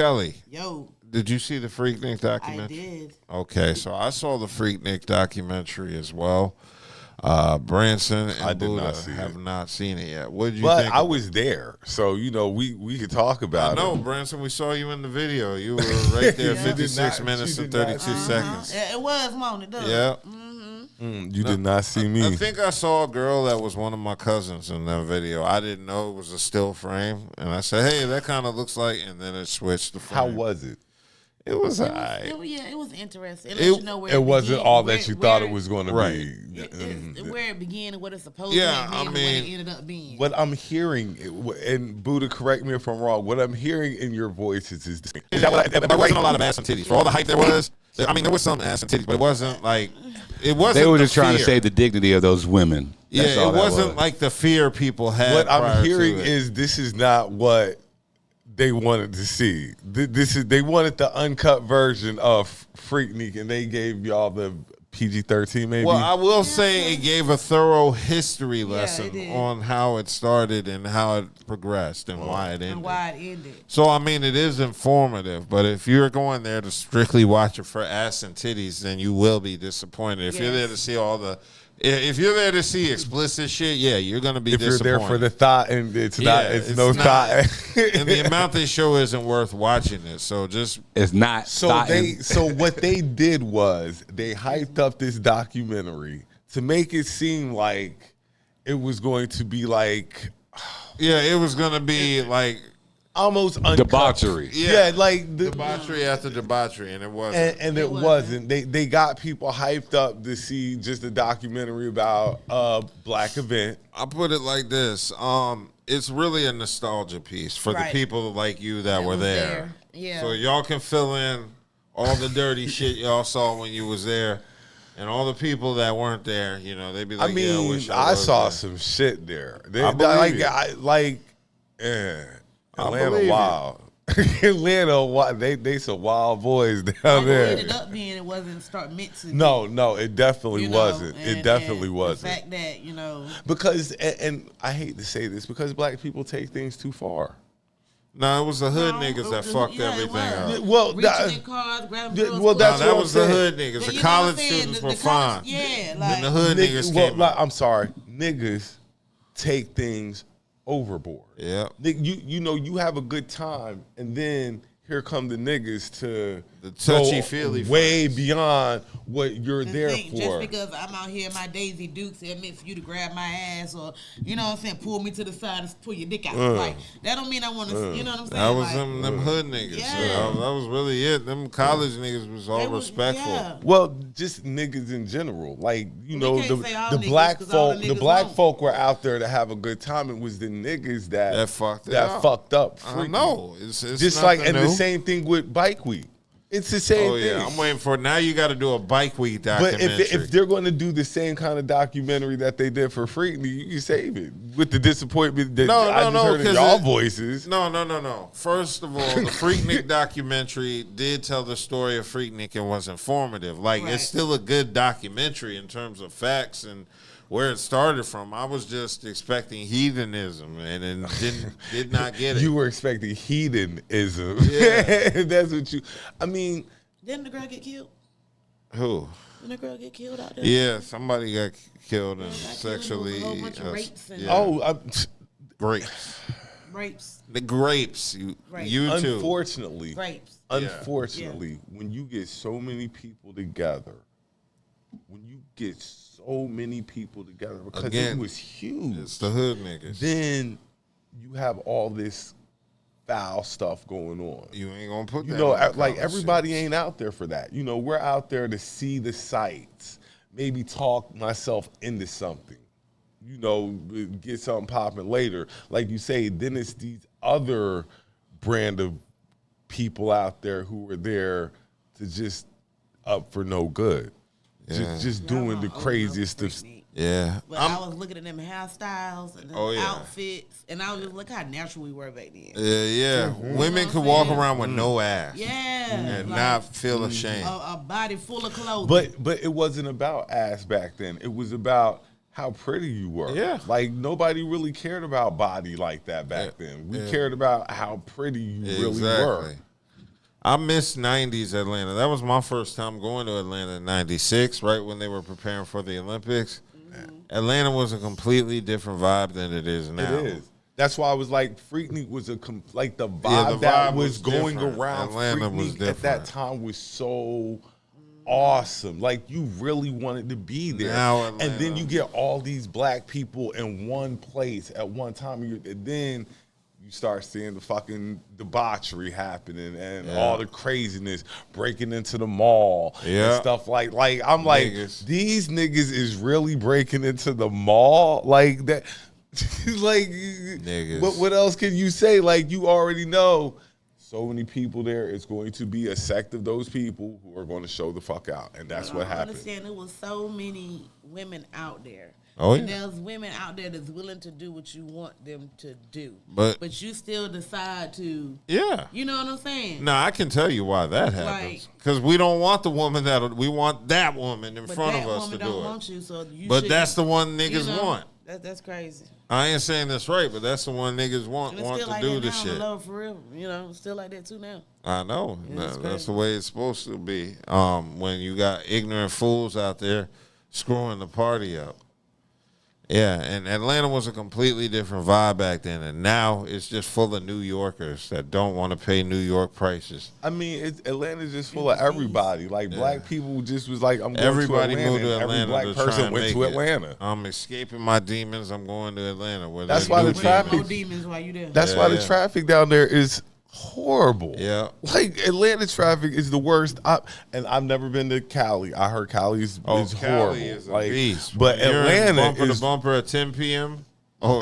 Kelly. Yo. Did you see the Freaknik documentary? I did. Okay, so I saw the Freaknik documentary as well. Branson and Budha have not seen it yet. What did you think? But I was there, so we could talk about it. I know, Branson. We saw you in the video. You were right there, 56 minutes and 32 seconds. It was Mona, though. Yeah. You did not see me. I think I saw a girl that was one of my cousins in that video. I didn't know it was a still frame, and I said, "Hey, that kind of looks like," and then it switched the frame. How was it? It was alright. It was interesting. It wasn't all that you thought it was going to be. Where it began and what it's supposed to be, and what it ended up being. What I'm hearing, and Budha, correct me if I'm wrong, what I'm hearing in your voice is that there wasn't a lot of ass and titties. For all the hype there was, I mean, there was some ass and titties, but it wasn't like, it wasn't. They were just trying to save the dignity of those women. That's it wasn't like the fear people had. What I'm hearing is this is not what they wanted to see. They wanted the uncut version of Freaknik, and they gave y'all the PG-13 maybe. Well, I will say it gave a thorough history lesson on how it started and how it progressed and why it ended. So, I mean, it is informative, but if you're going there to strictly watch it for ass and titties, then you will be disappointed. If you're there to see if you're there to see explicit shit, you're going to be disappointed. If you're there for the thought and it's no thought. And the amount they show isn't worth watching it. So it's not. So what they did was they hyped up this documentary to make it seem like it was going to be like. It was going to be like. Almost uncut. Debauchery. Like debauchery after debauchery, and it wasn't. And it wasn't. They got people hyped up to see just a documentary about a black event. I put it like this: it's really a nostalgia piece for the people like you that were there. Yeah. So y'all can fill in all the dirty shit y'all saw when you was there, and all the people that weren't there. You know, they'd be like, I wish I saw some shit there. Atlanta wild. Atlanta wild. They some wild boys down there. It ended up being it wasn't meant to. No, it definitely wasn't. It definitely wasn't. The fact that because and I hate to say this because black people take things too far. No, it was the hood niggas that fucked everything up. Well, that was the hood niggas. The college students were fine. Then the hood niggas came up. I'm sorry, niggas take things overboard. Yeah. You have a good time, and then here come the niggas to the touchy-feely way beyond what you're there for. Just because I'm out here in my Daisy Dukes, it meant for you to grab my ass or, you know what I'm saying, pull me to the side and pull your dick out. Like, that don't mean I want to, you know what I'm saying? That was them hood niggas. Yeah. That was really it. Them college niggas was all respectful. Yeah. Well, just niggas in general. Like, the black folk were out there to have a good time. It was the niggas that fucked up. I know. It's just like, and the same thing with Bike Week. It's the same thing. I'm waiting for it. Now you got to do a Bike Week documentary. But if they're going to do the same kind of documentary that they did for Freaknik, you save it. With the disappointment that I just heard in y'all voices. No. First of all, the Freaknik documentary did tell the story of Freaknik and was informative. Like, it's still a good documentary in terms of facts and where it started from. I was just expecting heathenism and did not get it. You were expecting heathenism. Yeah. That's what you... I mean... Didn't the girl get killed? Who? Didn't the girl get killed out there? Yeah, somebody got killed and sexually... A whole bunch of rapes. And, grapes. Rapes. The grapes. You too. Unfortunately. Grapes. Unfortunately, when you get so many people together, so many people together because it was huge. It's the hood niggas. Then you have all this foul stuff going on. You ain't gonna put that. Like everybody ain't out there for that. We're out there to see the sights, maybe talk myself into something. Get something popping later. Like you say, then it's these other brand of people out there who were there to just up for no good. Just doing the craziest stuff. Yeah. But I was looking at them hairstyles and outfits, and I was just look how natural we were back then. Yeah. Women could walk around with no ass. Yeah. And not feel ashamed. A body full of clothing. But it wasn't about ass back then. It was about how pretty you were. Yeah. Like, nobody really cared about body like that back then. We cared about how pretty you really were. I miss 90s Atlanta. That was my first time going to Atlanta in 96, right when they were preparing for the Olympics. Mm-hmm. Atlanta was a completely different vibe than it is now. It is. That's why I was like, Freaknik was the vibe that was going different. around. Atlanta Freaknik was different. at that time was so awesome. Like, you really wanted to be there. Now and then you get all these black people in one place at one time. And then you start seeing the fucking debauchery happening and all the craziness, breaking into the mall and stuff like I'm like, these niggas is really breaking into the mall like that. Like, niggas. What else can you say? Like, you already know so many people there. It's going to be a sect of those people who are going to show the fuck out, and that's what happened. I understand there was so many women out there. Oh, and there's women out there that's willing to do what you want them to do. But you still decide to. Yeah. You know what I'm saying? No, I can tell you why that happens. Because we don't want the woman we want that woman in front of us to do it. Want you, so you but that's the one niggas want. That's crazy. I ain't saying that's right, but that's the one niggas want to like do the shit. Love for real, still like that too now. I know. That's the way it's supposed to be. When you got ignorant fools out there screwing the party up. Yeah, and Atlanta was a completely different vibe back then, and now it's just full of New Yorkers that don't want to pay New York prices. I mean, Atlanta's just full of everybody. Like, black people just was like, I'm going Everybody to Atlanta. Moved to Atlanta. Every black person went to Atlanta. I'm escaping my demons. I'm going to Atlanta. That's why the traffic. No demons while you there. That's why the traffic down there is horrible. Yeah, like Atlanta traffic is the worst. And I've never been to Cali. I heard Cali is horrible. Cali is a beast. But Atlanta bumper is to bumper at 10 p.m. Oh,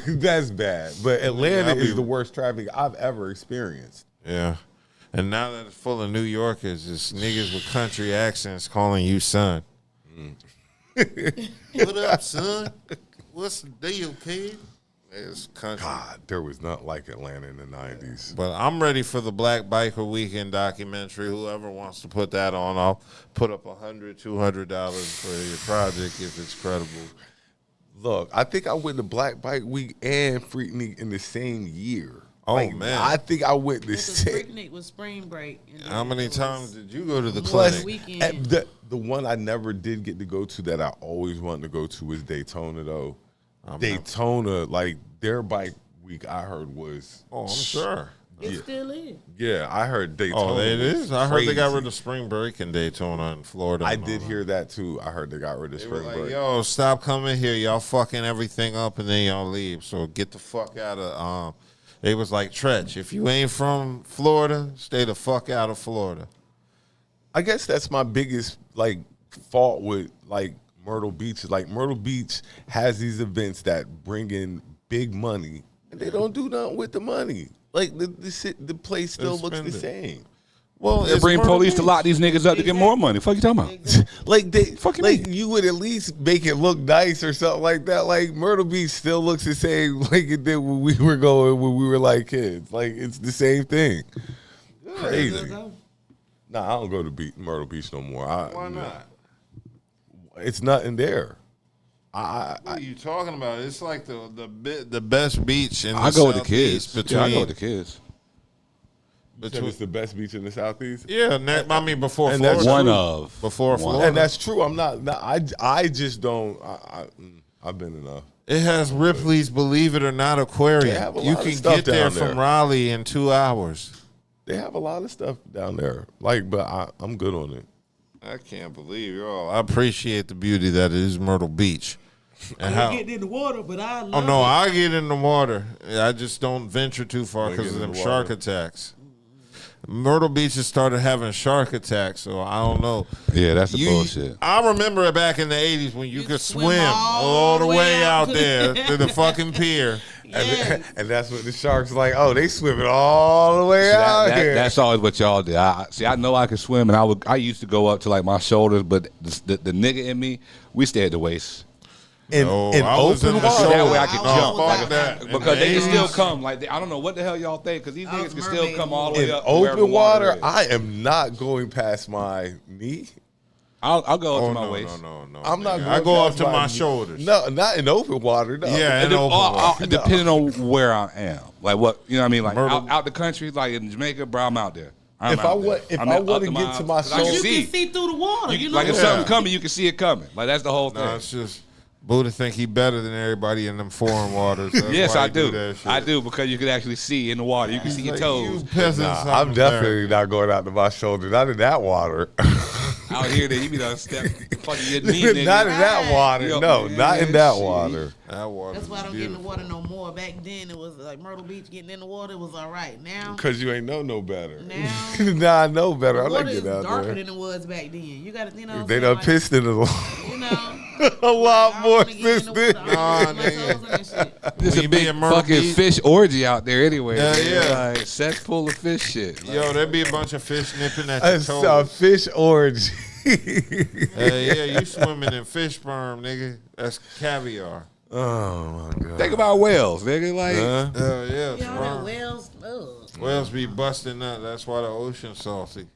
that's bad. But Atlanta is the worst traffic I've ever experienced. Yeah, and now that it's full of New Yorkers, it's niggas with country accents calling you son. What up, son? What's the deal, kid? It's country. God, there was not like Atlanta in the 90s. But I'm ready for the Black Biker Weekend documentary. Whoever wants to put that on, I'll put up $100, $200 for your project if it's credible. Look, I think I went to Black Bike Week and Freaknik in the same year. Oh, man. I think I went the same. Freaknik was spring break. How many times did you go to the clinic? The one I never did get to go to that I always wanted to go to was Daytona, though. Daytona, like, their bike week I heard was. Oh, I'm sure. It still is. Yeah, I heard Daytona. Oh, it is? I heard they got rid of spring break in Daytona in Florida. I did hear that, too. I heard they got rid of spring break. Yo, stop coming here. Y'all fucking everything up and then y'all leave. So get the fuck out of. They was like, Tretch, if you ain't from Florida, stay the fuck out of Florida. I guess that's my biggest, like, fault with, like, Myrtle Beach. Like, Myrtle Beach has these events that bring in big money, and they don't do nothing with the money. Like, the place still looks the same. Well, they bring police to lock these niggas up to get more money. Fuck you talking about? Like you would at least make it look nice or something like that. Like, Myrtle Beach still looks the same like it did when we were going when we were like kids. Like, it's the same thing. Crazy. Nah, I don't go to Myrtle Beach no more. Why not? It's nothing there. What are you talking about? It's like the best beach in the I go with the kids. I go with the kids. It's the best beach in the Southeast? Yeah, I mean, before and Florida. That's one of. Before Florida. And that's true. I'm not I just don't. I've been enough. It has Ripley's Believe It or Not Aquarium. You can get there from Raleigh in 2 hours. They have a lot of stuff down there. Like, but I'm good on it. I can't believe y'all. I appreciate the beauty that is Myrtle Beach. And I get in the water, but I love it. I get in the water. I just don't venture too far because of them shark attacks. Myrtle Beach has started having shark attacks, so I don't know. Yeah, that's the bullshit. I remember back in the 80s when you could swim all the way out there to the fucking pier. Yes. And that's what the sharks like. Oh, they swimming all the way out here. That's always what y'all did. I know I could swim, and I used to go up to like my shoulders, but the nigga in me, we stay at the waist. In open water. That way I can jump. That. Because they can still come. Like, I don't know what the hell y'all think, because these niggas can still come all the way up. In open water, I am not going past my knee. I'll go up to my waist. No. I'm not. I go up to my shoulders. No, not in open water. No. Yeah, in open water. Depending on where I am, like what you know what I mean. Like out the country, like in Jamaica, bro, I'm out there. If I want to get to my soul, you can see through the water. You know, like if something coming, you can see it coming. Like that's the whole thing. No, it's just Buddha think he better than everybody in them foreign waters. Yes, I do. I do because you can actually see in the water. You can see your toes. I'm definitely not going out to my shoulder. Not in that water. Out here, you be done step fucking your knee, nigga. Not in that water. No, not in that water. That's why I don't get in the water no more. Back then, it was like Myrtle Beach getting in the water. It was all right. Now, because you ain't know no better. Now I know better. The I'm water not is getting out darker there. than it was back then. You got to, They done pissed in the water. You know. A lot more since then. There's a big fucking fish orgy out there anyway. Yeah. Like, set full of fish shit. Like, yo, there be a bunch of fish nipping at your toes. A fish orgy. Yeah, you swimming in fish sperm, nigga. That's caviar. Oh my god. Think about whales, nigga. Like, yeah, whales. Ugh. Whales be busting up. That's why the ocean's salty.